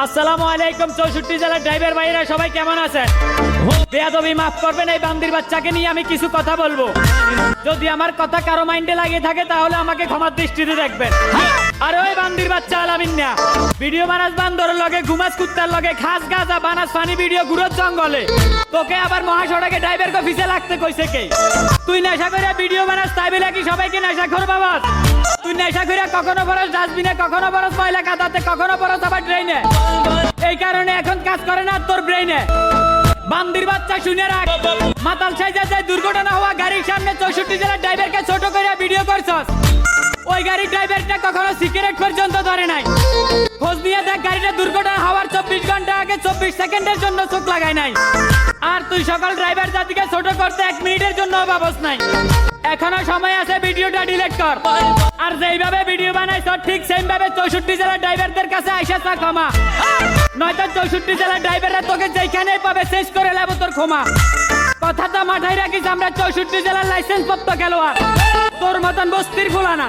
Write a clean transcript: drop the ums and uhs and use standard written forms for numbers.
আসসালামু আলাইকুম 64 জেলার ড্রাইভার ভাইরা সবাই কেমন আছেন? বেয়াদবি মাফ করবেন, এই বান্দির বাচ্চাকে নিয়ে আমি কিছু কথা বলবো। যদি আমার কথা কারো মাইন্ডে লাগিয়ে থাকে তাহলে আমাকে ক্ষমার দৃষ্টিতে দেখবেন। আর ওই বান্দির বাচ্চা আলামিন না, ভিডিও বানাস বান্দরের লগে, ঘুমাস কুত্তার লগে, খাস গাজা বানাস ফানি ভিডিও গুরুর জঙ্গলে, তোকে আবার মহাসড়কে ড্রাইভার কো পিছে লাগতে কইছে কে? তুই নেশা করে ভিডিও বানাস তাই বলে কি সবাইকে নেশা খোর বাবাস? তুই নেশা করে কখনো বরস ডাস্টবিনে, কখনো বরস ময়লা কাদাতে, কখনো বরস আবার ড্রেনে। এই কারণে এখন কাজ করে না তোর ব্রেইনে। বান্দির বাচ্চা শুনে রাখ, মাতাল সাইজা যায় দুর্ঘটনা হওয়া গাড়ির সামনে 64 জেলার ড্রাইভারকে ছোট করে ভিডিও করছস। ওই গাড়ির ড্রাইভারটা কখনো সিগারেট পর্যন্ত ধরে নাই। খোঁজ নিয়ে দেখ, গাড়িটা দুর্ঘটনা হওয়ার 24 ঘন্টা আগে 24 সেকেন্ডের জন্য চোখ লাগায় নাই। আর তুই সকল ড্রাইভার জাতিকে ছোট করতে 1 মিনিটের জন্য ভাবস নাই। এখনো সময় আছে, ভিডিওটা ডিলিট কর। আর যেইভাবে ভিডিও বানাইছ ঠিক সেম ভাবে 64 জেলার ড্রাইভারদের কাছে আইসা চা ক্ষমা, নয়তো 64 জেলার ড্রাইভাররা তোকে যেখানেই পাবে শেষ করে নেব তোর ক্ষমা। কথাটা মাথায় রাখিস, আমরা 64 জেলার লাইসেন্স প্রাপ্ত খেলোয়াড়, তোর মতন বস্তির খোলা না।